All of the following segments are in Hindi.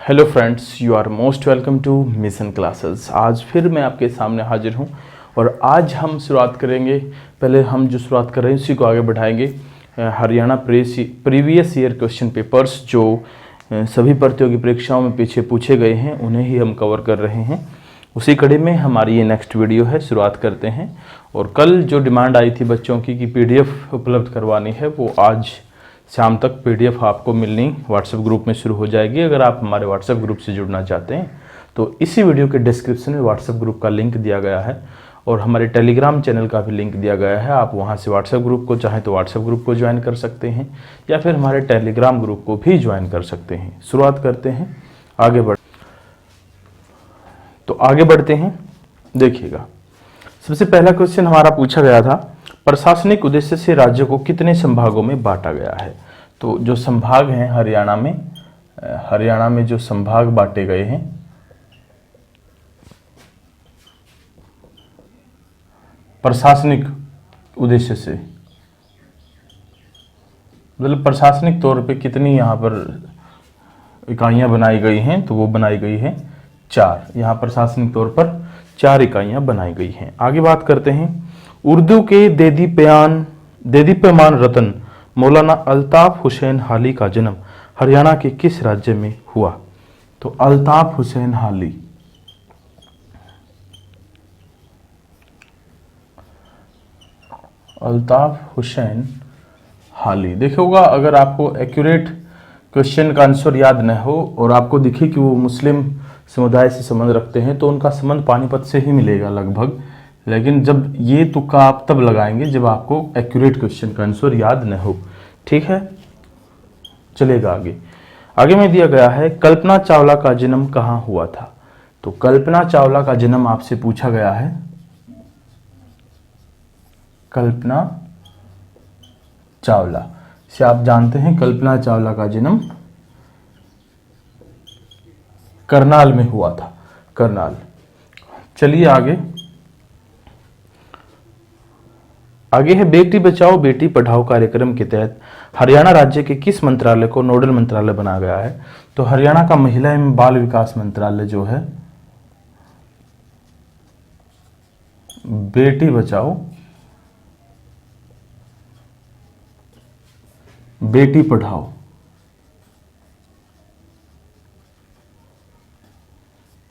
Hello friends, you are most welcome to mission classes. आज फिर मैं आपके सामने हाजिर हूं और आज हम शुरुआत करेंगे। पहले हम जो शुरुआत कर रहे हैं उसी को आगे बढ़ाएंगे। Haryana previous year question papers जो सभी प्रतियोगी परीक्षाओं में पीछे पूछे गए हैं उन्हें ही हम कवर कर रहे हैं। उसी कड़ी में हमारी ये नेक्स्ट वीडियो है, शुरुआत करते हैं। और कल जो डिमांड आई थी बच्चों की कि पीडीएफ उपलब्ध करवानी है, वो आज शाम तक पीडीएफ आपको मिलनी व्हाट्सएप ग्रुप में शुरू हो जाएगी। अगर आप हमारे व्हाट्सएप ग्रुप से जुड़ना चाहते हैं तो इसी वीडियो के डिस्क्रिप्शन में व्हाट्सएप ग्रुप का लिंक दिया गया है और हमारे टेलीग्राम चैनल का भी लिंक दिया गया है। आप वहां से व्हाट्सएप ग्रुप को चाहें तो व्हाट्सएप ग्रुप को ज्वाइन कर सकते हैं या फिर हमारे टेलीग्राम ग्रुप को भी ज्वाइन कर सकते हैं। शुरुआत करते हैं, आगे बढ़ते हैं। देखिएगा, सबसे पहला क्वेश्चन हमारा पूछा गया था, प्रशासनिक उद्देश्य से राज्य को कितने संभागों में बांटा गया है। तो जो संभाग हैं हरियाणा में जो संभाग बांटे गए हैं, प्रशासनिक उद्देश्य से मतलब प्रशासनिक तौर पे कितनी यहाँ पर इकाइयां बनाई गई हैं, तो वो बनाई गई हैं 4। यहाँ प्रशासनिक तौर पर 4 इकाइयां बनाई गई हैं। आगे बात करते हैं, उर्दू के देदीप्यमान रतन मौलाना अल्ताफ हुसैन हाली का जन्म हरियाणा के किस राज्य में हुआ। तो अल्ताफ हुसैन हाली देखो होगा। अगर आपको एक्यूरेट क्वेश्चन का आंसर याद न हो और आपको दिखे कि वो मुस्लिम समुदाय से संबंध रखते हैं तो उनका संबंध पानीपत से ही मिलेगा लगभग। लेकिन जब ये तुक्का आप तब लगाएंगे जब आपको एक्यूरेट क्वेश्चन का आंसर याद न हो। ठीक है, चलेगा आगे में दिया गया है, कल्पना चावला का जन्म कहाँ हुआ था। तो कल्पना चावला का जन्म आपसे पूछा गया है। कल्पना चावला से आप जानते हैं, कल्पना चावला का जन्म करनाल में हुआ था, करनाल। चलिए आगे है, बेटी बचाओ बेटी पढ़ाओ कार्यक्रम के तहत हरियाणा राज्य के किस मंत्रालय को नोडल मंत्रालय बनाया गया है। तो हरियाणा का महिला एवं बाल विकास मंत्रालय जो है, बेटी बचाओ बेटी पढ़ाओ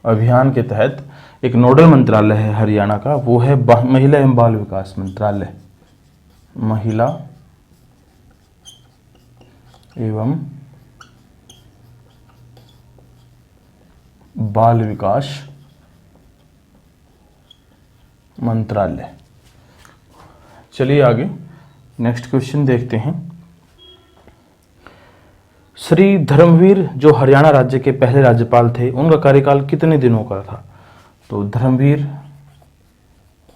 अभियान के तहत एक नोडल मंत्रालय है हरियाणा का, वो है महिला एवं बाल विकास मंत्रालय। महिला एवं बाल विकास मंत्रालय। चलिए आगे नेक्स्ट क्वेश्चन देखते हैं। श्री धर्मवीर जो हरियाणा राज्य के पहले राज्यपाल थे, उनका कार्यकाल कितने दिनों का था। तो धर्मवीर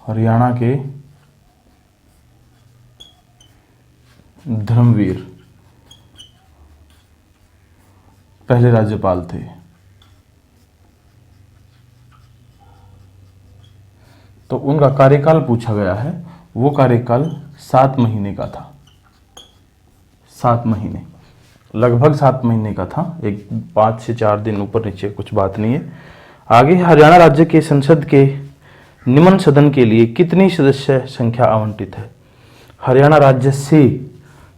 हरियाणा के पहले राज्यपाल थे। तो उनका कार्यकाल पूछा गया है, वो कार्यकाल 7 महीने का था। 7 महीने, लगभग 7 महीने का था। 5 से 4 दिन ऊपर नीचे, कुछ बात नहीं है। आगे, हरियाणा राज्य के संसद के निम्न सदन के लिए कितनी सदस्य संख्या आवंटित है। हरियाणा राज्य से,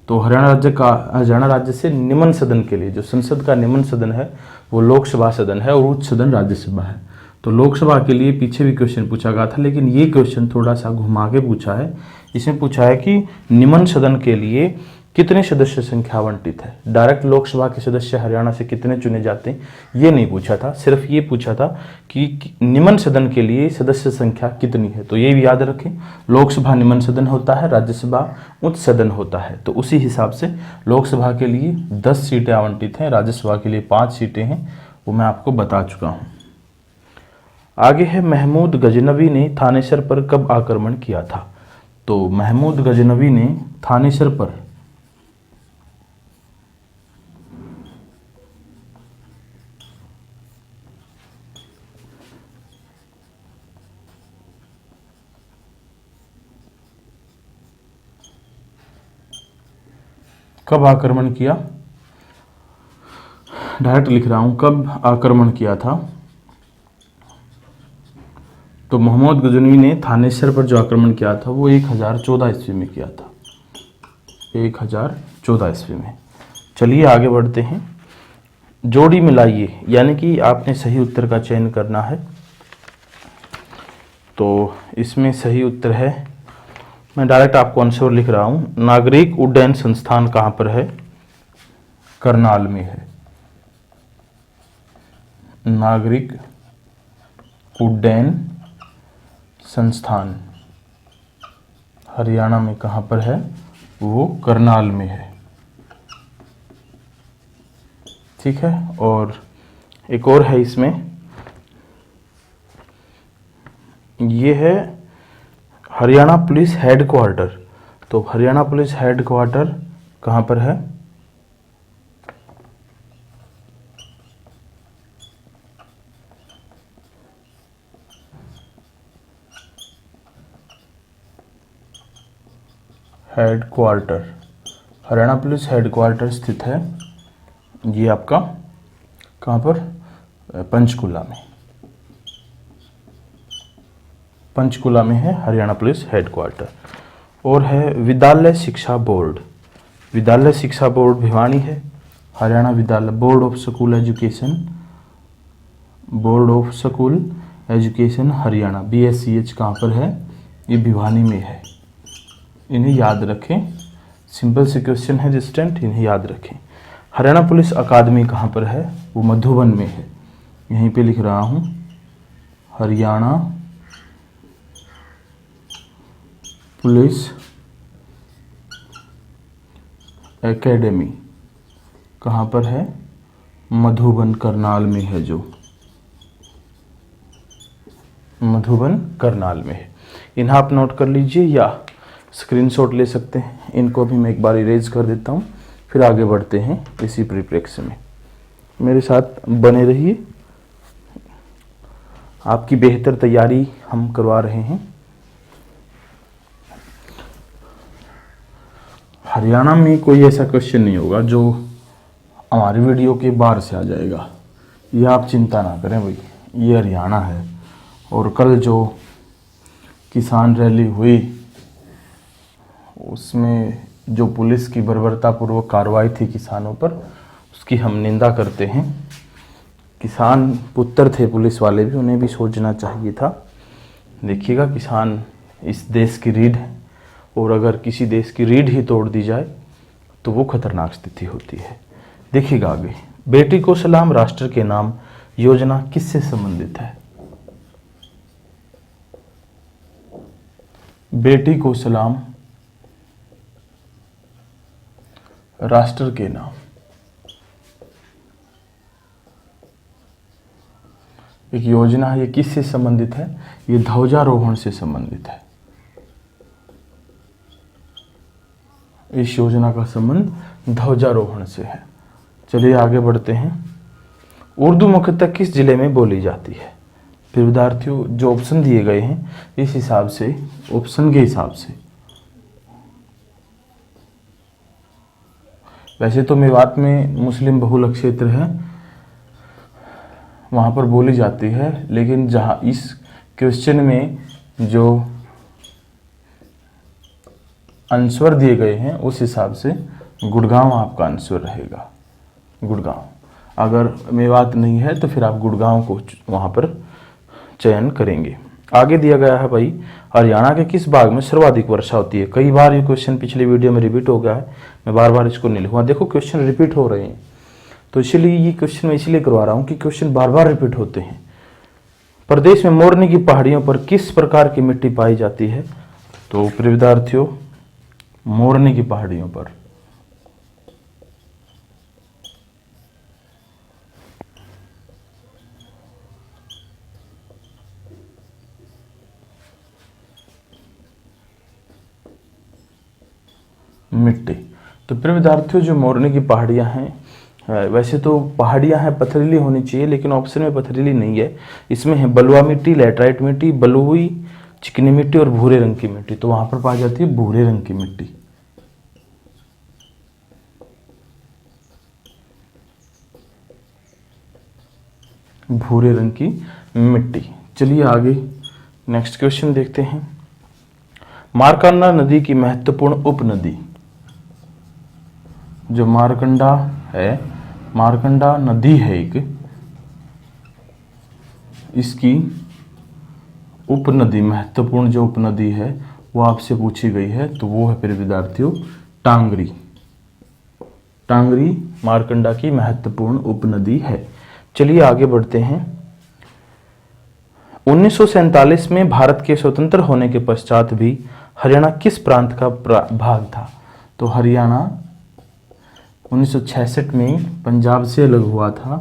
तो हरियाणा राज्य से निम्न सदन के लिए, जो संसद का निम्न सदन है वो लोकसभा सदन है और उच्च सदन राज्यसभा है। तो लोकसभा के लिए पीछे भी क्वेश्चन पूछा गया था, लेकिन ये क्वेश्चन थोड़ा सा घुमा के पूछा है। इसमें पूछा है कि निम्न सदन के लिए कितने सदस्य संख्या आवंटित है। डायरेक्ट लोकसभा के सदस्य हरियाणा से कितने चुने जाते हैं ये नहीं पूछा था, सिर्फ ये पूछा था कि निम्न सदन के लिए सदस्य संख्या कितनी है। तो ये भी याद रखें, लोकसभा निम्न सदन होता है, राज्यसभा उच्च सदन होता है। तो उसी हिसाब से लोकसभा के लिए 10 सीटें आवंटित हैं, राज्यसभा के लिए 5 सीटें हैं, वो मैं आपको बता चुका हूँ। आगे है, महमूद गजनवी ने थानेसर पर कब आक्रमण किया था। तो महमूद गजनवी ने थानेसर पर कब आक्रमण किया। डायरेक्ट लिख रहा हूँ, कब आक्रमण किया था? तो मोहम्मद गजनवी ने थानेसर पर जो आक्रमण किया था वो 1014 ईस्वी में किया था, 1014 ईस्वी में। चलिए आगे बढ़ते हैं। जोड़ी मिलाइए, यानी कि आपने सही उत्तर का चयन करना है। तो इसमें सही उत्तर है, मैं डायरेक्ट आपको आंसर लिख रहा हूँ, नागरिक उड्डयन संस्थान कहाँ पर है? करनाल में है। नागरिक उड्डयन संस्थान हरियाणा में कहाँ पर है? वो करनाल में है। ठीक है, और एक और है इसमें, ये है हरियाणा पुलिस हेडक्वार्टर। तो हरियाणा पुलिस हेडक्वार्टर कहाँ पर है? हेडक्वार्टर, हरियाणा पुलिस हेडक्वार्टर स्थित है ये आपका कहाँ पर? पंचकुला में। पंचकुला में है हरियाणा पुलिस हेडक्वार्टर। और है विद्यालय शिक्षा बोर्ड। विद्यालय शिक्षा बोर्ड भिवानी है। हरियाणा विद्यालय board of school education, board of school education Haryana, BSCH कहाँ पर है? ये भिवानी में है। इन्हें याद रखें, सिंपल से क्वेश्चन है स्टूडेंट, इन्हें याद रखें। हरियाणा पुलिस अकादमी कहाँ पर है? वो मधुबन में है। यहीं पे लिख रहा हूँ, हरियाणा पुलिस एकेडमी कहाँ पर है? मधुबन करनाल में है, जो मधुबन करनाल में है। इन्हें आप नोट कर लीजिए या स्क्रीनशॉट ले सकते हैं। इनको भी मैं एक बार इरेज कर देता हूँ, फिर आगे बढ़ते हैं इसी परिप्रेक्ष्य में। मेरे साथ बने रहिए, आपकी बेहतर तैयारी हम करवा रहे हैं। हरियाणा में कोई ऐसा क्वेश्चन नहीं होगा जो हमारी वीडियो के बाहर से आ जाएगा, ये आप चिंता ना करें भाई, ये हरियाणा है। और कल जो किसान रैली हुई उसमें जो पुलिस की बर्बरतापूर्वक कार्रवाई थी किसानों पर, उसकी हम निंदा करते हैं। किसान पुत्र थे पुलिस वाले भी, उन्हें भी सोचना चाहिए था। देखिएगा, किसान इस देश की रीढ़ है, और अगर किसी देश की रीढ़ ही तोड़ दी जाए तो वो खतरनाक स्थिति होती है। देखिएगा आगे, बेटी को सलाम राष्ट्र के नाम योजना किससे संबंधित है? बेटी को सलाम राष्ट्र के नाम, एक योजना है, ये किससे संबंधित है? ये ध्वजारोहण से संबंधित है। इस योजना का संबंध ध्वजारोहण से है। चलिए आगे बढ़ते हैं। उर्दू मुख्यतः किस जिले में बोली जाती है? फिर विद्यार्थियों, जो ऑप्शन दिए गए हैं इस हिसाब से, ऑप्शन के हिसाब से, वैसे तो मेवात में मुस्लिम बहुल क्षेत्र है, वहाँ पर बोली जाती है, लेकिन जहाँ इस क्वेश्चन में जो आंसर दिए गए हैं उस हिसाब से गुड़गांव आपका आंसर रहेगा। गुड़गांव, अगर मेवात नहीं है तो फिर आप गुड़गांव को वहाँ पर चयन करेंगे। आगे दिया गया है भाई, हरियाणा के किस भाग में सर्वाधिक वर्षा होती है? कई बार ये क्वेश्चन पिछली वीडियो में रिपीट हो गया है, मैं बार बार इसको नहीं लिखूंगा। देखो क्वेश्चन रिपीट हो रहे हैं, तो इसलिए ये क्वेश्चन मैं इसलिए करवा रहा हूँ कि क्वेश्चन बार बार रिपीट होते हैं। प्रदेश में मोरनी की पहाड़ियों पर किस प्रकार की मिट्टी पाई जाती है? तो प्रिय विद्यार्थियों, मोरनी की पहाड़ियों पर मिट्टी। तो प्रिय विद्यार्थियों, जो मोरनी की पहाड़ियां हैं, वैसे तो पहाड़ियां हैं पथरीली होनी चाहिए, लेकिन ऑप्शन में पथरीली नहीं है। इसमें है बलुआ मिट्टी, लैटराइट मिट्टी, बलुई, चिकनी मिट्टी और भूरे रंग की मिट्टी। तो वहां पर पाई जाती है भूरे रंग की मिट्टी। भूरे रंग की मिट्टी। चलिए आगे नेक्स्ट क्वेश्चन देखते हैं। मारकंडा नदी की महत्वपूर्ण उपनदी। जो मारकंडा है, मारकंडा नदी है एक, इसकी उपनदी, महत्वपूर्ण जो उपनदी है वो आपसे पूछी गई है, तो वो है फिर विद्यार्थियों टांगरी। टांगरी मारकंडा की महत्वपूर्ण उपनदी है। चलिए आगे बढ़ते हैं। 1947 में भारत के स्वतंत्र होने के पश्चात भी हरियाणा किस प्रांत का भाग था? तो हरियाणा 1966 में पंजाब से अलग हुआ था,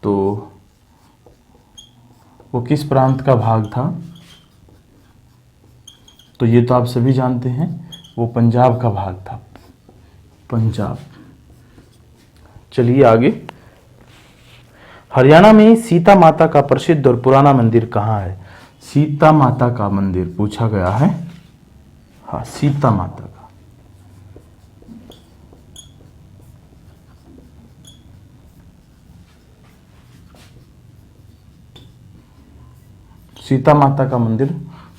तो वो किस प्रांत का भाग था? तो ये तो आप सभी जानते हैं, वो पंजाब का भाग था, पंजाब। चलिए आगे। हरियाणा में सीता माता का प्रसिद्ध और पुराना मंदिर कहाँ है? सीता माता का मंदिर पूछा गया है। हाँ, सीता माता का। सीता माता का मंदिर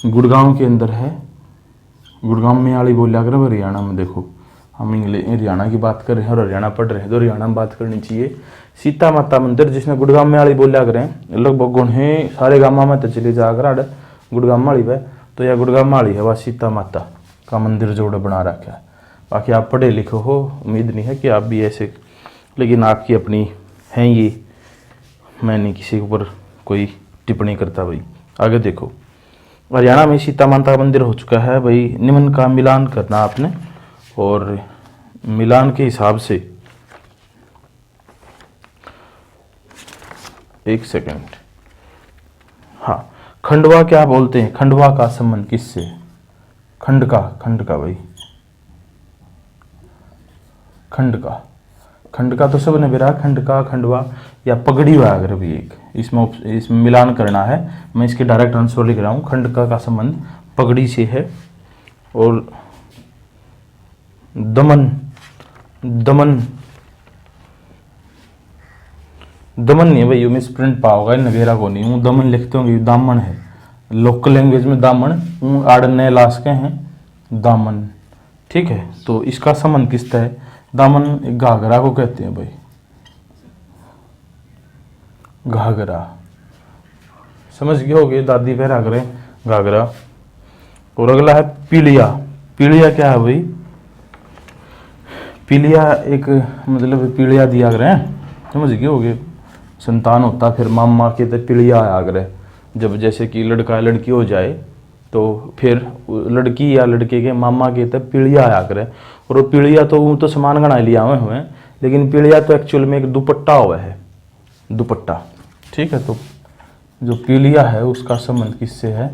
गुड़गांव के अंदर है। गुड़गांव में आड़ी बोलिया करो हरियाणा में। देखो हम इंग्लिश हरियाणा की बात कर रहे हैं और हरियाणा पढ़ रहे हैं, तो हरियाणा में बात करनी चाहिए। सीता माता मंदिर जिसने गुड़गांव में आड़ी बोलिया करें, लगभग गुण है सारे गाँव में तो चले जाकर आड़ गुड़गांव माड़ी पे, तो यह गुड़गांव माड़ी है, वह सीता माता का मंदिर जोड़ बना रखा है। बाकी आप पढ़े लिखे हो, उम्मीद नहीं है कि आप भी ऐसे, लेकिन आपकी अपनी हैं ये, मैं नहीं किसी के ऊपर कोई टिप्पणी करता भाई। आगे देखो, हरियाणा में सीता माता का मंदिर हो चुका है भाई। निम्न का मिलान करना आपने, और मिलान के हिसाब से एक सेकंड। हाँ, खंडवा क्या बोलते हैं? खंडवा का संबंध किससे? खंड का भाई, खंड का तो सबने बिरा, खंड का, खंडवा या पगड़ी वागर भी एक, इसमें मिलान करना है। मैं इसके डायरेक्ट आंसर लिख रहा हूँ। खंड का संबंध पगड़ी से है। और दमन नहीं भाई, ये मिस प्रिंट पाओगा, नगेरा को नहीं हूँ, दमन लिखते होंगे, दामन है लोकल लैंग्वेज में, दामन आड़ने लास्के हैं दामन। ठीक है, तो इसका संबंध किसका है? दामन घाघरा को कहते हैं भाई, घाघरा समझ गए होगे, दादी पहरा करें घाघरा। और अगला है पीलिया। पीलिया क्या है भाई? पीलिया एक मतलब पीलिया दिया करें, समझ गए होगे, संतान होता फिर मामा के तो पीलिया आया करे। जब जैसे कि लड़का लड़की हो जाए तो फिर लड़की या लड़के के मामा के तब पीलिया आया करे। और वो पीलिया तो समान गणा लिया हुए, लेकिन पीलिया तो एक्चुअल में एक दुपट्टा हुआ है, दुपट्टा। ठीक है, तो जो पीलिया है उसका संबंध किससे है?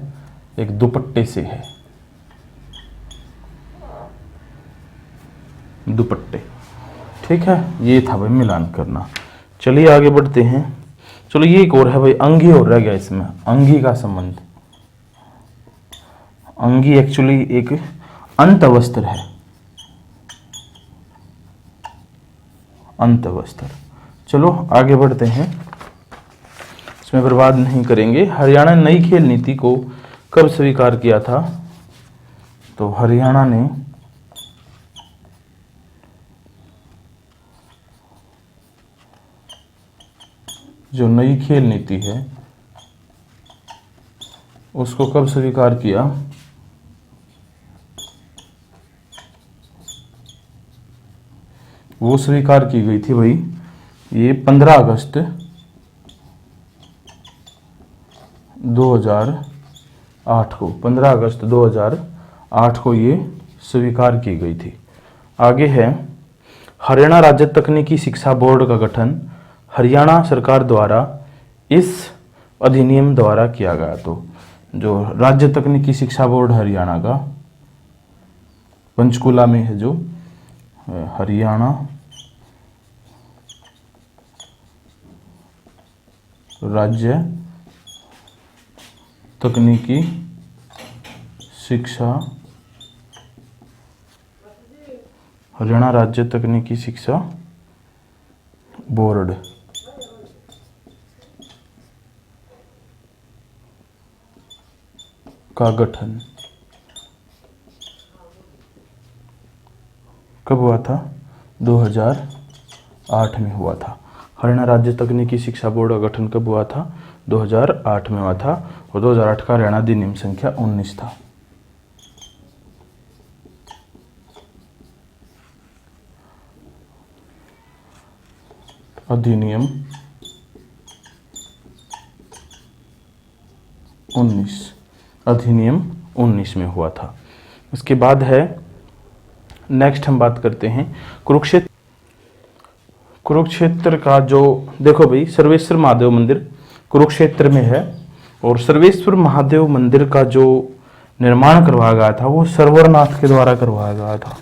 एक दुपट्टे से है, दुपट्टे। ठीक है, ये था भाई मिलान करना। चलिए आगे बढ़ते हैं। चलो ये एक और है भाई, अंगी और रह गया इसमें, अंगी का संबंध। अंगी एक्चुअली एक अंतवस्त्र है, अंतवस्त्र। चलो आगे बढ़ते हैं, इसमें बर्बाद नहीं करेंगे। हरियाणा ने नई खेल नीति को कब स्वीकार किया था? तो हरियाणा ने जो नई खेल नीति है उसको कब स्वीकार किया? वो स्वीकार की गई थी भाई ये 15 अगस्त 2008 को, 15 अगस्त 2008 को ये स्वीकार की गई थी। आगे है, हरियाणा राज्य तकनीकी शिक्षा बोर्ड का गठन हरियाणा सरकार द्वारा इस अधिनियम द्वारा किया गया। तो जो राज्य तकनीकी शिक्षा बोर्ड हरियाणा का पंचकुला में है, जो हरियाणा राज्य तकनीकी शिक्षा, हरियाणा राज्य तकनीकी शिक्षा बोर्ड, का गठन कब हुआ था? 2008 में हुआ था। हरियाणा राज्य तकनीकी शिक्षा बोर्ड का गठन कब हुआ था? 2008 में हुआ था और 2008 का हरियाणा अधिनियम संख्या 19 था। अधिनियम 19 में हुआ था। इसके बाद है नेक्स्ट हम बात करते हैं कुरुक्षेत्र का जो देखो भाई सर्वेश्वर महादेव मंदिर कुरुक्षेत्र में है और सर्वेश्वर महादेव मंदिर का जो निर्माण करवाया गया था वो सर्वरनाथ के द्वारा करवाया गया था।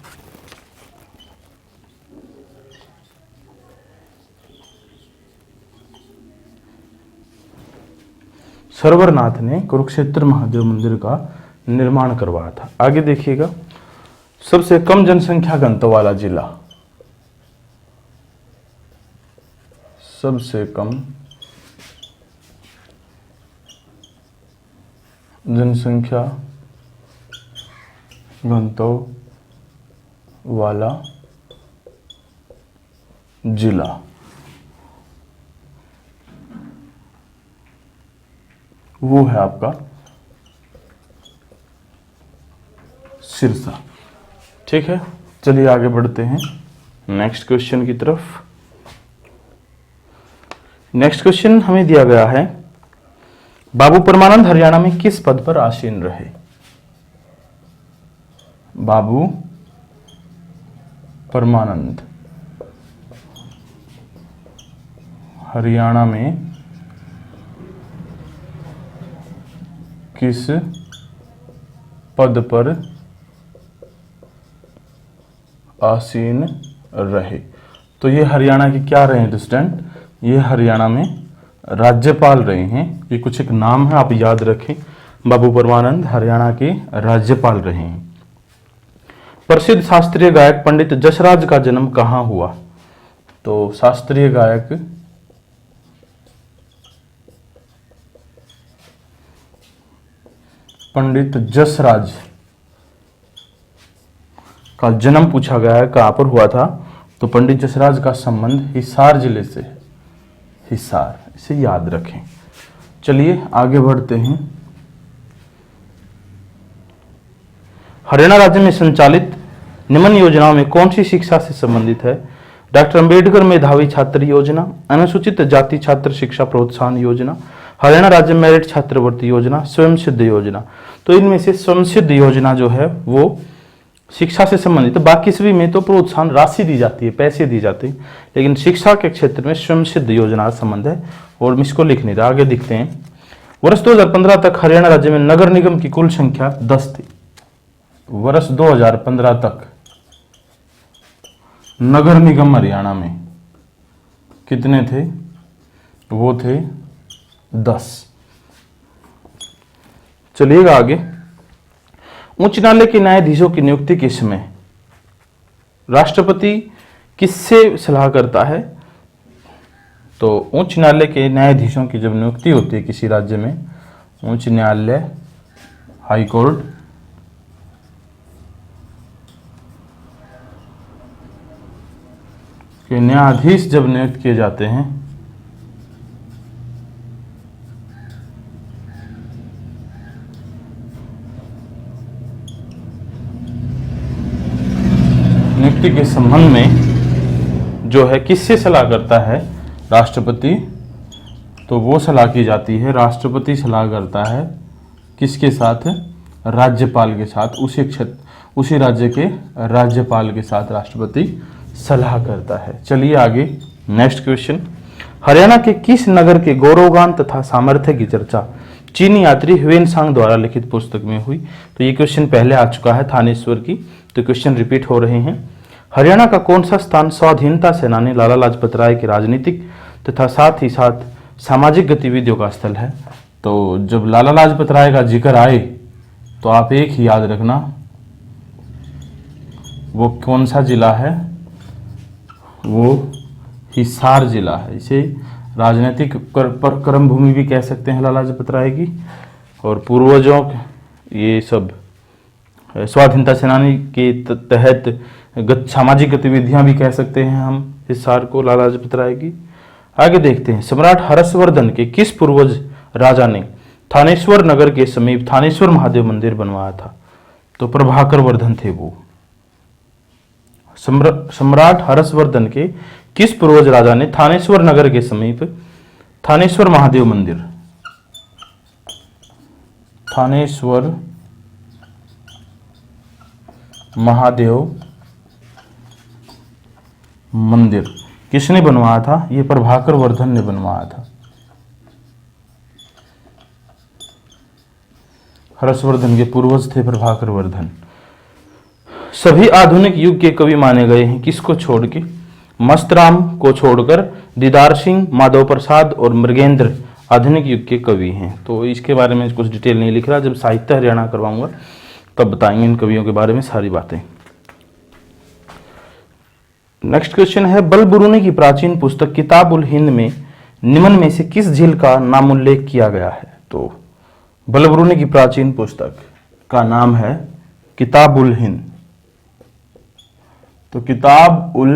सर्वरनाथ ने कुरुक्षेत्र महादेव मंदिर का निर्माण करवाया था। आगे देखिएगा, सबसे कम जनसंख्या घनत्व वाला जिला, सबसे कम जनसंख्या घनत्व वाला जिला, वो है आपका सिरसा। ठीक है, चलिए आगे बढ़ते हैं नेक्स्ट क्वेश्चन की तरफ। नेक्स्ट क्वेश्चन हमें दिया गया है, बाबू परमानंद हरियाणा में किस पद पर आसीन रहे? बाबू परमानंद हरियाणा में किस पद पर आसीन रहे? तो ये हरियाणा के क्या रहे हैं स्टूडेंट? ये हरियाणा में राज्यपाल रहे हैं। ये कुछ एक नाम है, आप याद रखें। बाबू परमानंद हरियाणा के राज्यपाल रहे हैं। प्रसिद्ध शास्त्रीय गायक पंडित जसराज का जन्म कहाँ हुआ? तो शास्त्रीय गायक पंडित जसराज का जन्म पूछा गया है, कहां पर हुआ था? तो पंडित जसराज का संबंध हिसार जिले से, हिसार, इसे याद रखें। चलिए आगे बढ़ते हैं। हरियाणा राज्य में संचालित निम्न योजनाओं में कौन सी शिक्षा से संबंधित है? डॉक्टर अंबेडकर मेधावी छात्र योजना, अनुसूचित जाति छात्र शिक्षा प्रोत्साहन योजना, हरियाणा राज्य मेरिट छात्रवृत्ति योजना, स्वयं सिद्ध योजना। तो इनमें से स्वयं सिद्ध योजना जो है वो शिक्षा से संबंधित, बाकी सभी में तो प्रोत्साहन राशि दी जाती है, पैसे दी जाते हैं, लेकिन शिक्षा के क्षेत्र में स्वयं सिद्ध योजना का संबंध है और इसको लिख नहीं था। आगे दिखते हैं। वर्ष 2015 तक हरियाणा राज्य में नगर निगम की कुल संख्या 10 थी। वर्ष 2015 तक नगर निगम हरियाणा में कितने थे? वो थे 10। चलिएगा आगे। उच्च न्यायालय के न्यायाधीशों की नियुक्ति के समय राष्ट्रपति किससे सलाह करता है? तो उच्च न्यायालय के न्यायाधीशों की जब नियुक्ति होती है किसी राज्य में, उच्च न्यायालय, हाई कोर्ट, के न्यायाधीश जब नियुक्त किए जाते हैं नियुक्ति के संबंध में जो है किससे सलाह करता है? राष्ट्रपति। तो वो सलाह की जाती है, राष्ट्रपति सलाह करता है किसके साथ? राज्यपाल के साथ। उसी राज्य के राज्यपाल के साथ राष्ट्रपति सलाह करता है। चलिए आगे नेक्स्ट क्वेश्चन। हरियाणा के किस नगर के गौरवगान तथा सामर्थ्य की चर्चा चीनी यात्री ह्वेनसांग द्वारा लिखित पुस्तक में हुई? तो ये क्वेश्चन पहले आ चुका है थानेश्वर की, तो क्वेश्चन रिपीट हो रहे हैं। हरियाणा का कौन सा स्थान स्वाधीनता सेनानी लाला लाजपत राय की राजनीतिक तथा साथ ही साथ सामाजिक गतिविधियों का स्थल है? तो जब लाला लाजपत राय का जिक्र आए तो आप एक ही याद रखना, वो कौन सा जिला है? वो हिसार जिला है। इसे राजनीतिक कर्म भूमि भी कह सकते हैं लाला लाजपत राय की, और पूर्वजों ये सब स्वाधीनता सेनानी के तहत सामाजिक गतिविधियां भी कह सकते हैं हम इस सार को, लाला लाजपत राय की। आगे देखते हैं, सम्राट हर्षवर्धन के किस पूर्वज राजा ने थानेश्वर नगर के समीप थानेश्वर महादेव मंदिर बनवाया था? तो प्रभाकर वर्धन थे वो। सम्राट हर्षवर्धन के किस पूर्वज राजा ने थानेश्वर नगर के समीप थानेश्वर महादेव मंदिर, थानेश्वर महादेव मंदिर किसने बनवाया था? ये प्रभाकर वर्धन ने बनवाया था। हर्षवर्धन के पूर्वज थे प्रभाकर वर्धन। सभी आधुनिक युग के कवि माने गए हैं किसको छोड़ के? मस्तराम को छोड़कर दीदार सिंह, माधव प्रसाद और मृगेंद्र आधुनिक युग के कवि हैं। तो इसके बारे में कुछ डिटेल नहीं लिख रहा, जब साहित्य हरियाणा करवाऊंगा तब बताएंगे इन कवियों के बारे में सारी बातें। नेक्स्ट क्वेश्चन है, बलबरूनी की प्राचीन पुस्तक किताब उल हिंद में निम्न में से किस झील का नामोल्लेख किया गया है? तो बलबरूनी की प्राचीन पुस्तक का नाम है किताब उल हिंद। तो किताब उल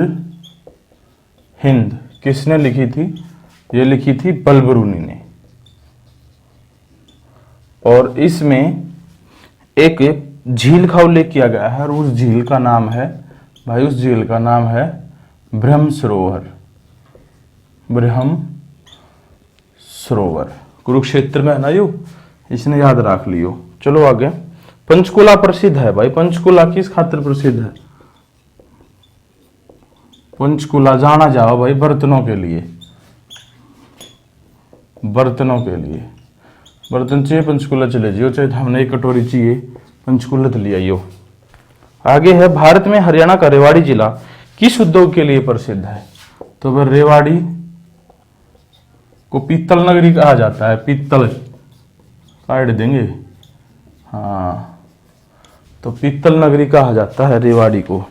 हिंद किसने लिखी थी? ये लिखी थी बलबरूनी ने। और इसमें एक झील का उल्लेख किया गया है और उस झील का नाम है भाई, उस झील का नाम है ब्रह्म सरोवर। ब्रह्म सरोवर कुरुक्षेत्र में है ना, यो इसने याद रख लियो। चलो आगे, पंचकुला प्रसिद्ध है भाई। पंचकुला किस खातिर प्रसिद्ध है? पंचकुला जाना जाओ भाई बर्तनों के लिए, बर्तनों के लिए बर्तन चाहिए पंचकुला चले जियो, चाहे हमने एक कटोरी चाहिए पंचकुला तो ले आइयो। आगे है, भारत में हरियाणा का रेवाड़ी जिला किस उद्योग के लिए प्रसिद्ध है? तो वह रेवाड़ी को पीतल नगरी कहा जाता है। पीतल काट देंगे, हाँ, तो पीतल नगरी कहा जाता है रेवाड़ी को।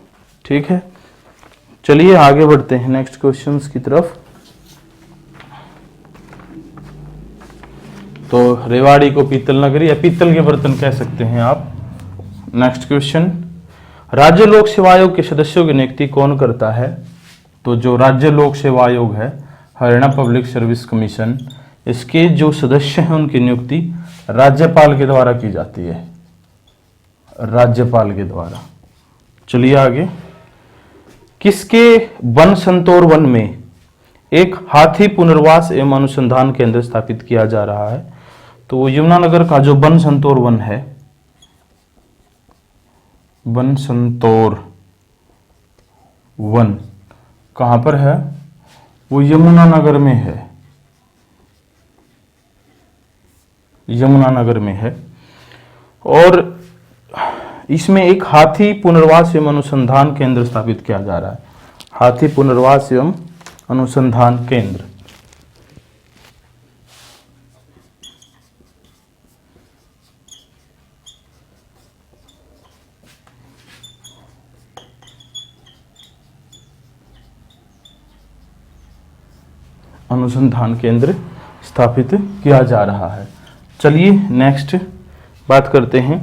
ठीक है, चलिए आगे बढ़ते हैं नेक्स्ट क्वेश्चंस की तरफ। तो रेवाड़ी को पीतल नगरी या पीतल के बर्तन कह सकते हैं आप। नेक्स्ट क्वेश्चन, राज्य लोक सेवा आयोग के सदस्यों की नियुक्ति कौन करता है? तो जो राज्य लोक सेवा आयोग है, हरियाणा पब्लिक सर्विस कमीशन, इसके जो सदस्य हैं उनकी नियुक्ति राज्यपाल के द्वारा की जाती है, राज्यपाल के द्वारा। चलिए आगे, किसके वन संतोर वन में एक हाथी पुनर्वास एवं अनुसंधान केंद्र स्थापित किया जा रहा है? तो वो यमुनानगर का जो वन संतोर वन है, वन संतोर वन कहां पर है? वो यमुनानगर में है, यमुनानगर में है। और इसमें एक हाथी पुनर्वास एवं अनुसंधान केंद्र स्थापित किया जा रहा है। हाथी पुनर्वास एवं अनुसंधान केंद्र। अनुसंधान केंद्र स्थापित किया जा रहा है। चलिए नेक्स्ट बात करते हैं,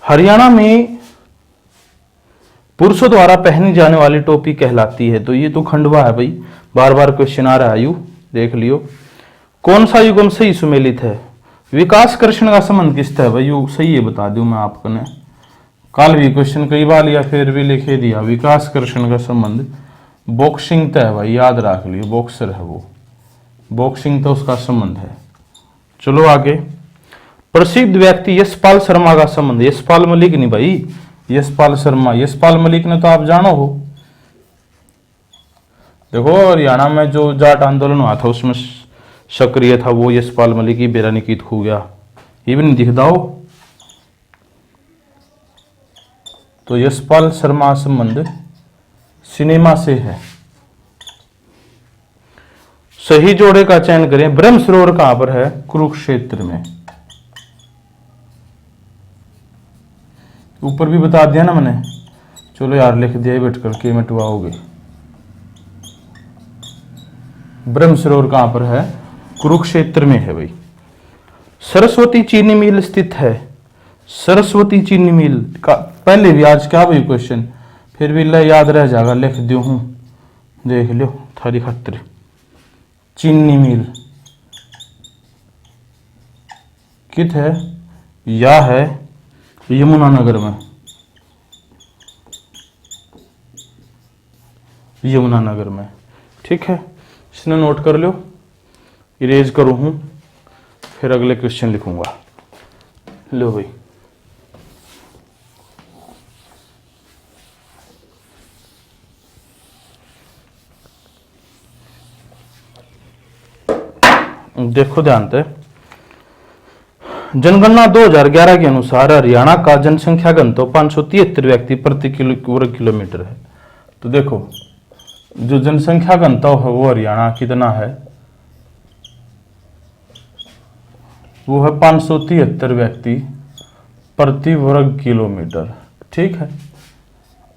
हरियाणा में पुरुषों द्वारा पहनी जाने वाली टोपी कहलाती है? तो ये तो खंडवा है भाई, बार बार क्वेश्चन आ रहा है, यू देख लियो। कौन सा युगम सही सुमेलित है? विकास कृष्ण का संबंध किससे है भाई? यू सही है, बता दूं मैं आपको ने, कल भी क्वेश्चन कई बार लिया फिर भी लिखे दिया। विकास कृष्ण का संबंध बॉक्सिंग तो है भाई, याद रख लियो, बॉक्सर है वो, बॉक्सिंग तो उसका संबंध है। चलो आगे, प्रसिद्ध व्यक्ति यशपाल शर्मा का संबंध, यशपाल मलिक नहीं भाई, यशपाल शर्मा। यशपाल मलिक ने तो आप जानो हो, देखो हरियाणा में जो जाट आंदोलन हुआ था उसमें सक्रिय था वो यशपाल मलिक ही। बेरा निकित खो गया, ये भी नहीं दिखता हो। तो यशपाल शर्मा संबंध सिनेमा से है। सही जोड़े का चयन करें। ब्रह्म सरोवर कहां पर है? कुरुक्षेत्र में। ऊपर भी बता दिया ना मैंने, चलो यार लिख दिया बैठ करके मिटवाओगे। ब्रह्म सरोवर कहां पर है? कुरुक्षेत्र में है भाई। सरस्वती चीनी मिल स्थित है। सरस्वती चीनी मिल का पहले भी आज क्या भाई क्वेश्चन, फिर भी ले याद रह जाएगा, लिख दियो हूं, देख लो थारी खातिर। चीनी मिल कित है, या है यमुनानगर में, यमुनानगर में। ठीक है, इसने नोट कर लो, इरेज करूं हूं, फिर अगले क्वेश्चन लिखूंगा। लो भाई, देखो ध्यान से, जनगणना 2011 के अनुसार हरियाणा का जनसंख्या घनत्व 573 व्यक्ति प्रति वर्ग किलोमीटर है। तो देखो जो जनसंख्या घनत्व है वो हरियाणा कितना है, वो है 573 व्यक्ति प्रति वर्ग किलोमीटर। ठीक है,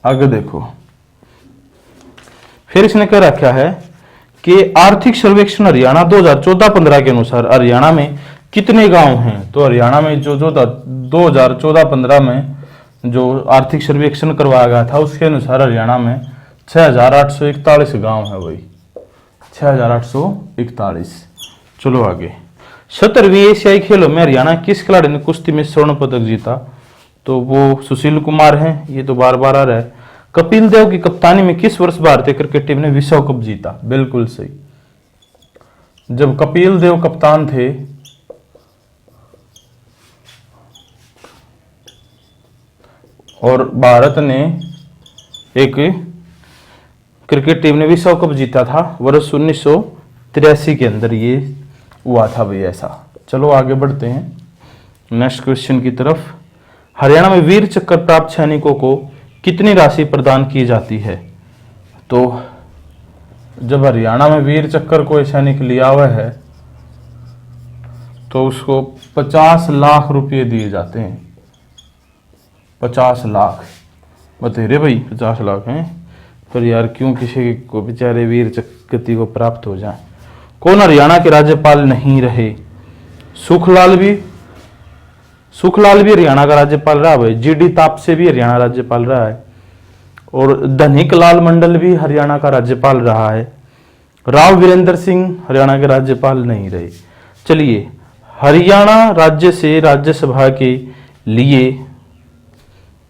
आगे देखो, फिर इसने क्या रखा है कि आर्थिक सर्वेक्षण हरियाणा 2014-15 के अनुसार हरियाणा में कितने गांव हैं। तो हरियाणा में जो 2014-15 में जो आर्थिक सर्वेक्षण करवाया गया था उसके अनुसार हरियाणा में 6841 गांव है भाई, 6841। चलो आगे, 17वीं एशियाई खेलों में हरियाणा किस खिलाड़ी ने कुश्ती में स्वर्ण पदक जीता। तो वो सुशील कुमार हैं, ये तो बार बार आ रहा है। कपिल देव की कप्तानी में किस वर्ष भारतीय क्रिकेट टीम ने विश्व कप जीता। बिल्कुल सही, जब कपिल देव कप्तान थे और भारत ने एक क्रिकेट टीम ने विश्व कप जीता था वर्ष 1983 के अंदर ये हुआ था भाई ऐसा। चलो आगे बढ़ते हैं नेक्स्ट क्वेश्चन की तरफ। हरियाणा में वीर चक्र प्राप्त सैनिकों को कितनी राशि प्रदान की जाती है। तो जब हरियाणा में वीर चक्र कोई सैनिक लिया हुआ है तो उसको 50 लाख रुपए दिए जाते हैं। 50 लाख बते रे भाई, 50 लाख हैं, पर यार क्यों किसी को बेचारे वीर चक्र को प्राप्त हो जाए। कौन हरियाणा के राज्यपाल नहीं रहे। सुखलाल भी हरियाणा का राज्यपाल रहा है। जीडी तापसे भी हरियाणा राज्यपाल रहा है और धनिक लाल मंडल भी हरियाणा का राज्यपाल रहा है। राव वीरेंद्र सिंह हरियाणा के राज्यपाल नहीं रहे। चलिए, हरियाणा राज्य से राज्यसभा के लिए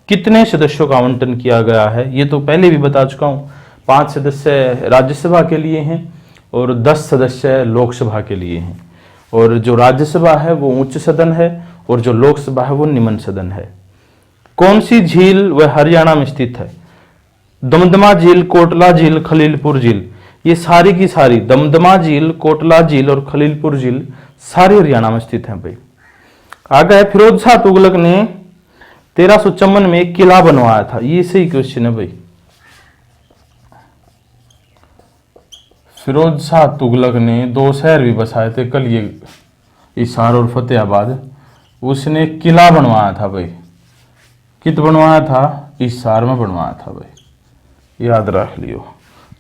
कितने सदस्यों का आवंटन किया गया है। ये तो पहले भी बता चुका हूं, 5 सदस्य राज्यसभा के लिए हैं और 10 सदस्य लोकसभा के लिए हैं। और जो राज्यसभा है वो उच्च सदन है और जो लोकसभा है वो निम्न सदन है। कौन सी झील वह हरियाणा में स्थित है। दमदमा झील, कोटला झील, खलीलपुर झील। ये सारी की सारी दमदमा झील, कोटला झील और खलीलपुर झील सारी हरियाणा में स्थित हैं भाई। आगे है, फिरोज शाह तुगलक ने 1354 में एक किला बनवाया था। ये सही क्वेश्चन है भाई। फिरोज शाह तुगलक ने 2 शहर भी बसाए थे, कल ये हिसार और फतेहाबाद। उसने किला बनवाया था भाई। कित बनवाया था, हिसार में बनवाया था भाई, याद रख लियो।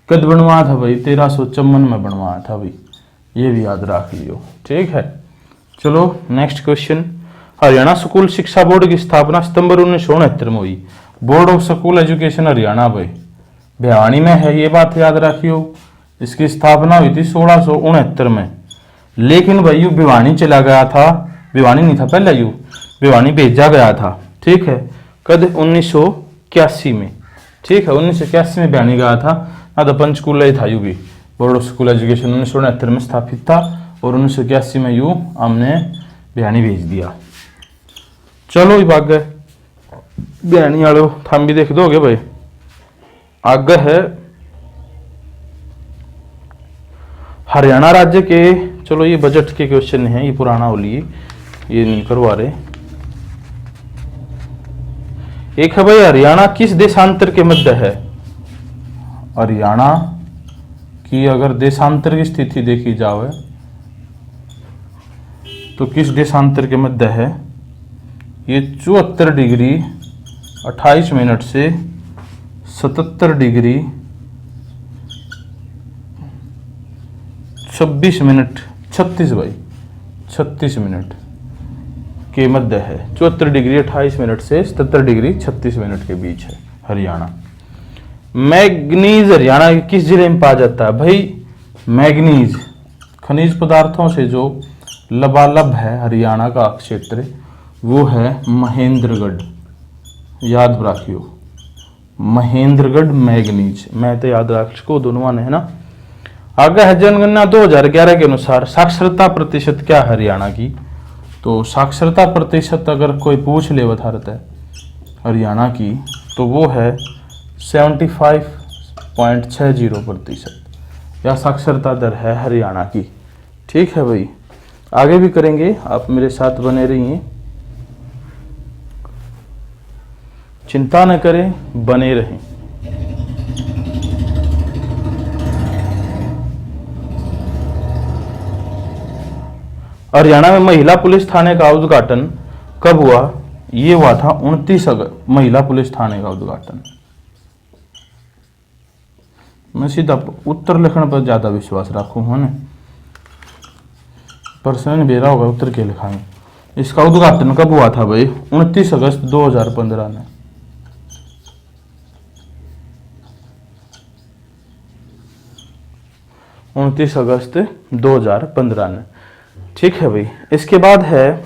कद बनवाया था भाई, 1354 में बनवाया था भाई, ये भी याद रख लियो। ठीक है, चलो नेक्स्ट क्वेश्चन। हरियाणा स्कूल शिक्षा बोर्ड की स्थापना सितंबर 1969 में हुई। Board of school education Haryana भाई भिवानी में है, ये बात याद रखियो। इसकी स्थापना हुई थी 1669 में, लेकिन भाई यू भिवानी चला गया था, भिवानी नहीं था पहले, यू भिवानी भेजा गया था। ठीक है, कद 1981 में। ठीक है, 1981 में भिवानी गया था ना, तो पंचकुला था। यू भी बोर्ड ऑफ स्कूल एजुकेशन 1969 में स्थापित था और 1981 में यू हमने भिवानी भेज दिया। चलो भाग गए भिवानी वालों, थाम भी देख दोगे भाई। आगे है हरियाणा राज्य के, चलो ये बजट के क्वेश्चन हैं, ये पुराना हो लिए, ये नहीं करवा रहे। एक है भाई, हरियाणा किस देशांतर के मध्य है। हरियाणा की अगर देशांतर की स्थिति देखी जाए तो किस देशांतर के मध्य है। ये 74 डिग्री 28 मिनट से 77 डिग्री 26 मिनट 36 भाई 36 मिनट के मध्य है। 74 डिग्री 28 मिनट से 77 डिग्री 36 मिनट के बीच है हरियाणा। मैग्नीज हरियाणा के किस जिले में पाया जाता है? भाई मैग्नीज खनिज पदार्थों से जो लबालब है हरियाणा का क्षेत्र, वो है महेंद्रगढ़। याद रखियो, महेंद्रगढ़ मैग्नीज। मैं तो याद रख को दोनों ने है ना। आगे है जनगणना 2011 के अनुसार साक्षरता प्रतिशत क्या है हरियाणा की? तो साक्षरता प्रतिशत अगर कोई पूछ ले भारत है हरियाणा की, तो वो है 75.60%, या साक्षरता दर है हरियाणा की। ठीक है भाई, आगे भी करेंगे, आप मेरे साथ बने रहिए, चिंता न करें, बने रहें। हरियाणा में महिला पुलिस थाने का उद्घाटन कब हुआ? ये हुआ था 29 अगस्त। महिला पुलिस थाने का उद्घाटन, मैं सीधा उत्तर लिखने पर ज्यादा विश्वास रखूं, है ना। प्रश्न भेजा होगा उत्तर के लिखाएंगे। इसका उद्घाटन कब हुआ था भाई? 29 अगस्त 2015 में। अगस्त 2015 में। ठीक है भाई। इसके बाद है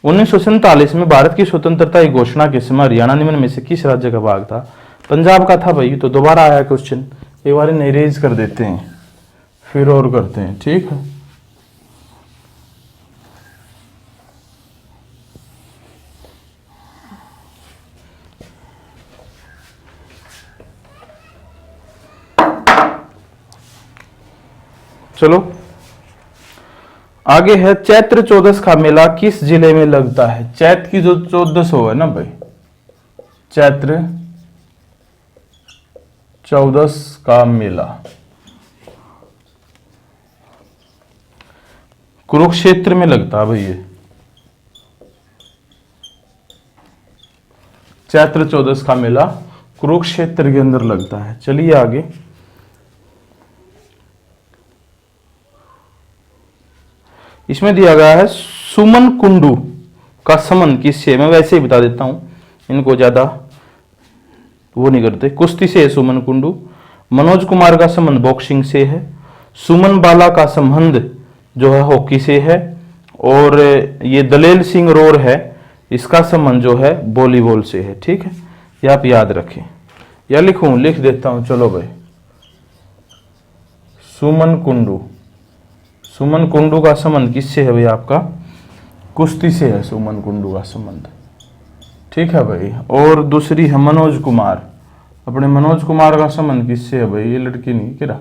1947 में भारत की स्वतंत्रता की घोषणा के समय हरियाणा निम्न में से किस राज्य का भाग था? पंजाब का था भाई। तो दोबारा आया क्वेश्चन, एक बार इरेज कर देते हैं फिर और करते हैं। ठीक है, चलो आगे है चैत्र चौदस का मेला किस जिले में लगता है? चैत्र की जो चौदस हो है ना भाई, चैत्र चौदस का मेला कुरुक्षेत्र में लगता है भाई। ये चैत्र चौदस का मेला कुरुक्षेत्र के अंदर लगता है। चलिए आगे, इसमें दिया गया है सुमन कुंडू का संबंध किससे? मैं वैसे ही बता देता हूं, इनको ज्यादा वो नहीं करते। कुश्ती से है सुमन कुंडू। मनोज कुमार का संबंध बॉक्सिंग से है। सुमन बाला का संबंध जो है हॉकी से है। और ये दलेल सिंह रोर है, इसका संबंध जो है वॉलीबॉल से है। ठीक है, ये आप याद रखें, या लिखूं? लिख देता हूं। चलो भाई, सुमन कुंडू। सुमन कुंडू का संबंध किससे है भाई? आपका कुश्ती से है सुमन कुंडू का संबंध। ठीक है भाई। और दूसरी है मनोज कुमार। अपने मनोज कुमार का संबंध किससे है भाई? ये लड़की नहीं किरा,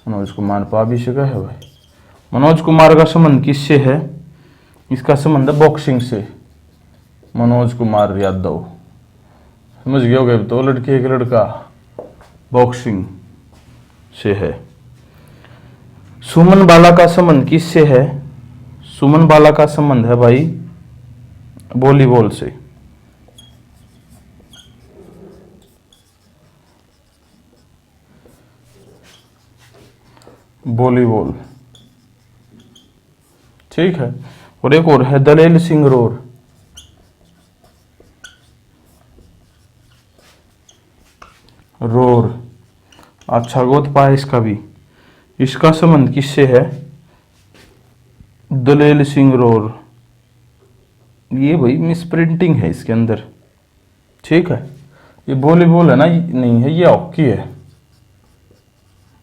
मनोज कुमार पाभिषेका है भाई। मनोज कुमार का संबंध किससे है? इसका संबंध है बॉक्सिंग से। मनोज कुमार यादव, समझ गए होगे। तो लड़की एक लड़का बॉक्सिंग से है। सुमन बाला का संबंध किससे है? सुमन बाला का संबंध है भाई वॉलीबॉल से। वॉलीबॉल, ठीक है। और एक और है दलेल सिंह रोर। रोर, अच्छा गोद पाया इसका भी। इसका संबंध किससे है? दलेल सिंह रोर। ये भाई मिस प्रिंटिंग है इसके अंदर। ठीक है, ये वॉलीबॉल है ना, नहीं है, ये हॉकी है।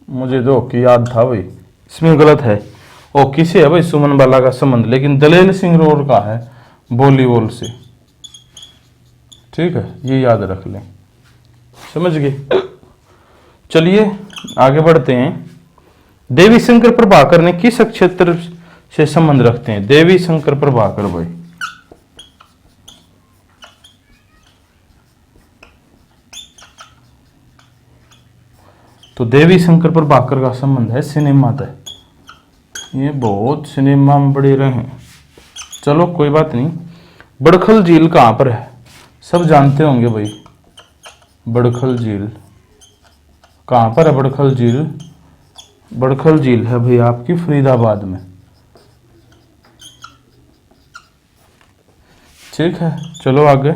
मुझे तो हॉकी याद था भाई, इसमें गलत है। हॉकी से है भाई सुमन बाला का संबंध, लेकिन दलेल सिंह रोर का है वॉलीबॉल से। ठीक है, ये याद रख लें, समझ गए। चलिए आगे बढ़ते हैं। देवी शंकर प्रभाकर ने किस क्षेत्र से संबंध रखते हैं? देवी शंकर प्रभाकर भाई, तो देवी शंकर प्रभाकर का संबंध है सिनेमा तय। ये बहुत सिनेमा में बड़े रहे हैं। चलो कोई बात नहीं। बड़खल झील कहां पर है? सब जानते होंगे भाई। बड़खल झील कहां पर है? बड़खल झील, बड़खल झील है भाई आपकी फरीदाबाद में। ठीक है, चलो आगे।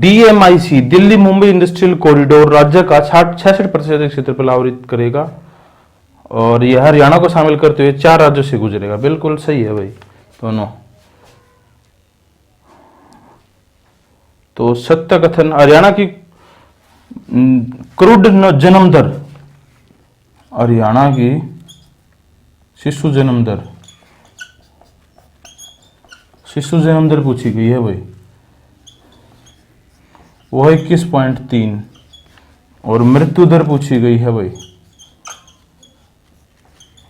DMIC Delhi Mumbai industrial corridor राज्य का 66% क्षेत्रफल आवरित करेगा और यह हरियाणा को शामिल करते हुए 4 राज्यों से गुजरेगा। बिल्कुल सही है भाई दोनों। तो सत्य कथन, हरियाणा की क्रूड जन्म दर, हरियाणा की शिशु जन्म दर पूछी गई है भाई, वो 21.3 और मृत्यु दर पूछी गई है भाई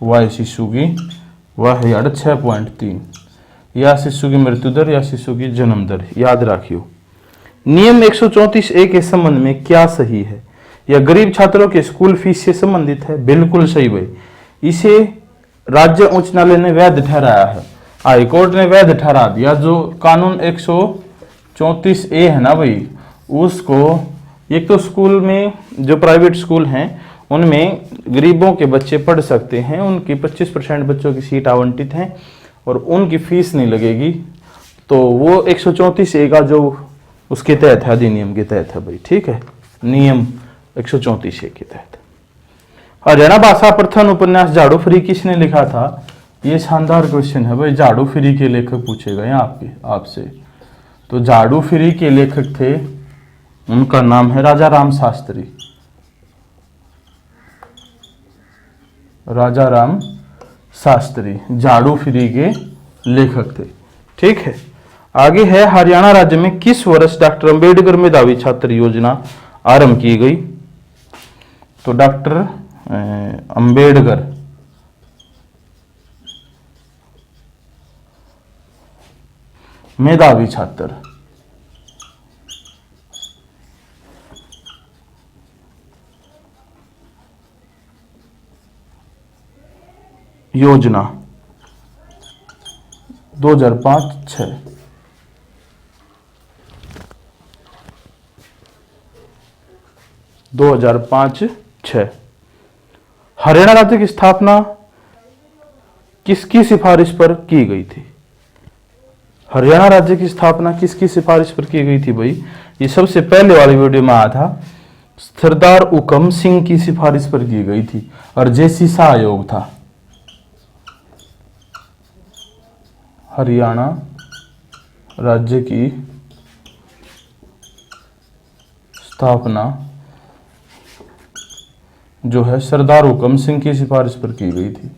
वह शिशु की, वह है 6.3। या शिशु की मृत्यु दर या शिशु की जन्म दर, याद रखियो। नियम 134A के संबंध में क्या सही है? यह गरीब छात्रों के स्कूल फीस से संबंधित है। बिल्कुल सही भाई, इसे राज्य उच्च न्यायालय ने वैध ठहराया है, हाईकोर्ट ने वैध ठहरा दिया। जो कानून 134A है ना भाई, उसको एक तो स्कूल में जो प्राइवेट स्कूल हैं उनमें गरीबों के बच्चे पढ़ सकते हैं, उनकी 25% बच्चों की सीट आवंटित हैं और उनकी फीस नहीं लगेगी। तो वो 134A का जो उसके तहत है, अधिनियम के तहत है भाई। ठीक है, नियम 134A के तहत। हरियाणा भाषा प्रथम उपन्यास झाड़ू फ्री किसने लिखा था? ये शानदार क्वेश्चन है भाई, झाड़ू फ्री के लेखक पूछे गए आपसे। तो झाड़ू फ्री के लेखक थे, उनका नाम है राजा राम शास्त्री। राजा राम शास्त्री झाड़ू फ्री के लेखक थे। ठीक है, आगे है हरियाणा राज्य में किस वर्ष डॉक्टर अंबेडकर मेधावी छात्र योजना आरंभ की गई? तो डॉक्टर अंबेडकर मेधावी छात्र योजना 2005-06। हरियाणा राज्य की स्थापना किसकी सिफारिश पर की गई थी? हरियाणा राज्य की स्थापना किसकी सिफारिश पर की गई थी भाई? ये सबसे पहले वाली वीडियो में आया था, सरदार उकम सिंह की सिफारिश पर की गई थी और जेसी शाह आयोग था। हरियाणा राज्य की स्थापना जो है सरदार हुकम सिंह की सिफारिश पर की गई थी।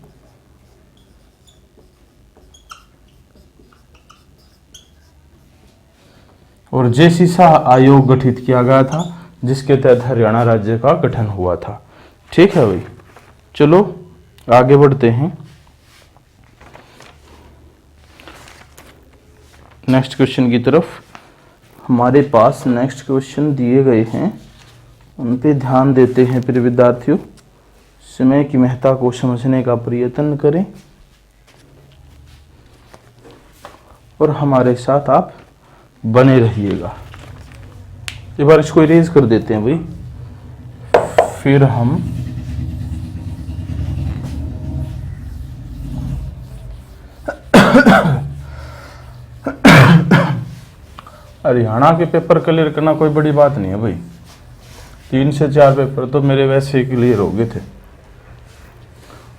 और जेसी शाह आयोग गठित किया गया था जिसके तहत हरियाणा राज्य का गठन हुआ था। ठीक है भाई, चलो आगे बढ़ते हैं। नेक्स्ट क्वेश्चन की तरफ। हमारे पास नेक्स्ट क्वेश्चन दिए गए हैं, उन पे ध्यान देते हैं। फिर विद्यार्थियों, समय की महत्ता को समझने का प्रयत्न करें और हमारे साथ आप बने रहिएगा। एक बार इसको इरेज कर देते हैं भाई, फिर हम हरियाणा के पेपर क्लियर करना कोई बड़ी बात नहीं है भाई। 3 से 4 पेपर तो मेरे वैसे ही क्लियर हो गए थे।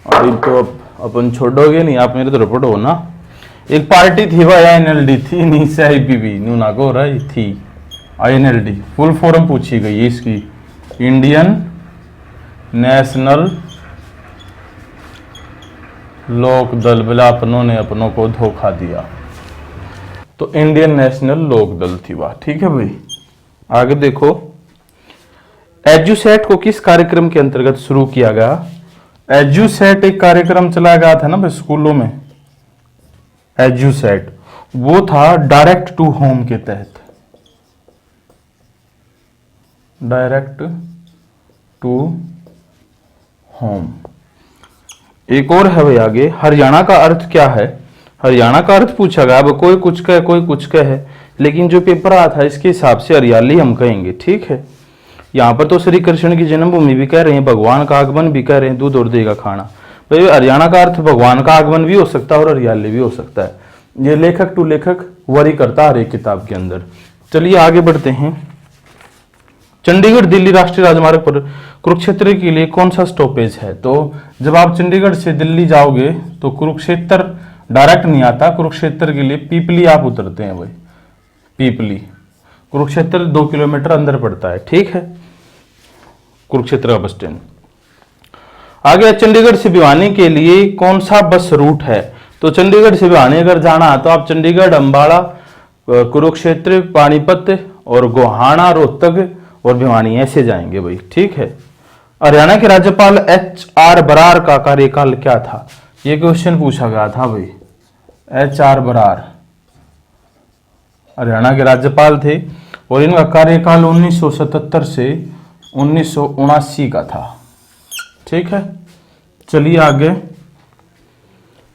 अभी तो अपन छोड़ोगे नहीं, आप मेरे तरफ पढ़ो ना। एक पार्टी थी भाई, INLD थी, नहीं से IPB न्यूना को रही थी। INLD फुल फॉर्म पूछी गई इसकी, इंडियन नेशनल लोक दल। बोला अपनों ने अपनों को धोखा दिया, तो इंडियन नेशनल लोक दल थी वह। ठीक है भाई, आगे देखो। एजुसेट को किस कार्यक्रम के अंतर्गत शुरू किया गया? एजुसेट एक कार्यक्रम चलाया गया था ना भाई स्कूलों में। एजुसेट वो था डायरेक्ट टू होम के तहत। Direct to home. एक और है भाई आगे, हरियाणा का अर्थ क्या है? हरियाणा का अर्थ पूछा गया। अब कोई कुछ कहे कोई कुछ कहे, लेकिन जो पेपर आया था इसके हिसाब से हरियाली हम कहेंगे। ठीक है, यहाँ पर तो श्री कृष्ण की जन्मभूमि भी कह रहे हैं, भगवान का आगमन भी कह रहे हैं, दूध और दही का खाना। भाई हरियाणा का अर्थ भगवान का आगमन भी हो सकता है और हरियाली भी हो सकता है। ये लेखक टू लेखक वरी करता है हर एक किताब के अंदर। चलिए आगे बढ़ते हैं। चंडीगढ़ दिल्ली राष्ट्रीय राजमार्ग पर कुरुक्षेत्र के लिए कौन सा स्टॉपेज है? तो जब आप चंडीगढ़ से दिल्ली जाओगे तो कुरुक्षेत्र डायरेक्ट नहीं आता, कुरुक्षेत्र के लिए पीपली आप उतरते हैं भाई, पीपली। कुरुक्षेत्र 2 किलोमीटर अंदर पड़ता है, ठीक है, कुरुक्षेत्र का बस स्टैंड। आगे चंडीगढ़ से भिवानी के लिए कौन सा बस रूट है? तो चंडीगढ़ से भिवानी अगर जाना है तो आप चंडीगढ़, अंबाला, कुरुक्षेत्र, पानीपत और गोहाना, रोहतक और भिवानी ऐसे जाएंगे भाई, ठीक है। हरियाणा के राज्यपाल HR बरार का कार्यकाल क्या था? ये क्वेश्चन पूछा गया था भाई। HR बरार हरियाणा के राज्यपाल थे और इनका कार्यकाल 1977 से 1979 का था, ठीक है। चलिए आगे।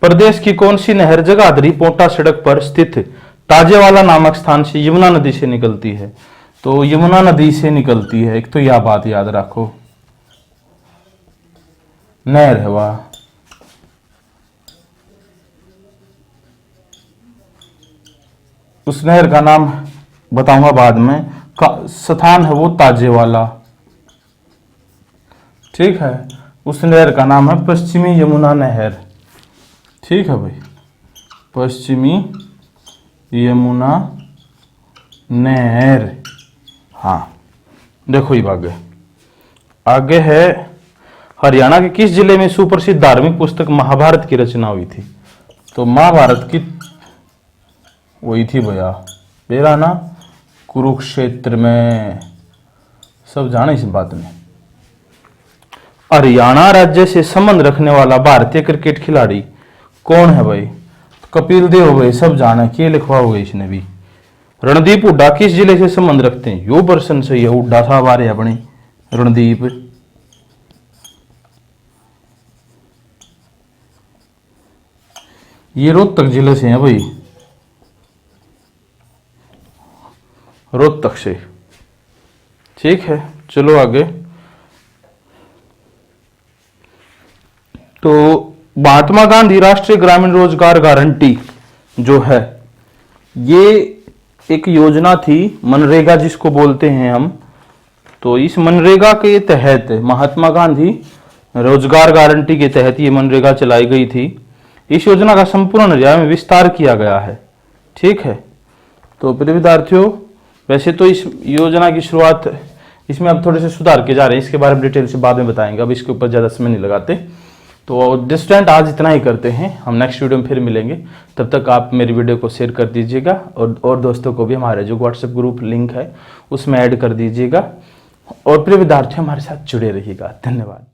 प्रदेश की कौन सी नहर जगाधरी पोटा सड़क पर स्थित ताजेवाला नामक स्थान से यमुना नदी से निकलती है? तो यमुना नदी से निकलती है, एक तो यह बात याद रखो, नहर है वह। उस नहर का नाम बताऊंगा बाद में, स्थान है वो ताजेवाला, ठीक है। उस नहर का नाम है पश्चिमी यमुना नहर, ठीक है भाई, पश्चिमी यमुना नहर। हाँ देखो ये आगे है। हरियाणा के किस जिले में सुप्रसिद्ध धार्मिक पुस्तक महाभारत की रचना हुई थी? तो महाभारत की वही थी भैया, मेरा ना कुरुक्षेत्र में, सब जाने इस बात में। हरियाणा राज्य से संबंध रखने वाला भारतीय क्रिकेट खिलाड़ी कौन है भाई? कपिल देव भाई, सब जाने, क्या लिखवा हुआ इसने भी। रणदीप हुड्डा किस जिले से संबंध रखते हैं? यो पर्सन से ये हुड्डा साहब आ रहे अपने रणदीप, ये रोहतक जिले से हैं भाई, रोहतक से, ठीक है। चलो आगे। तो महात्मा गांधी राष्ट्रीय ग्रामीण रोजगार गारंटी जो है, ये एक योजना थी, मनरेगा जिसको बोलते हैं हम। तो इस मनरेगा के तहत, महात्मा गांधी रोजगार गारंटी के तहत ये मनरेगा चलाई गई थी। इस योजना का संपूर्ण हरियाणा में विस्तार किया गया है, ठीक है। तो प्रिय विद्यार्थियों, वैसे तो इस योजना की शुरुआत, इसमें अब थोड़े से सुधार किए जा रहे हैं, इसके बारे में डिटेल से बाद में बताएंगे, अब इसके ऊपर ज़्यादा समय नहीं लगाते। तो डिस्टेंट आज इतना ही करते हैं, हम नेक्स्ट वीडियो में फिर मिलेंगे। तब तक आप मेरी वीडियो को शेयर कर दीजिएगा और दोस्तों को भी हमारे जो व्हाट्सएप ग्रुप लिंक है उसमें ऐड कर दीजिएगा। और प्रिय विद्यार्थी हमारे साथ जुड़े रहिएगा। धन्यवाद।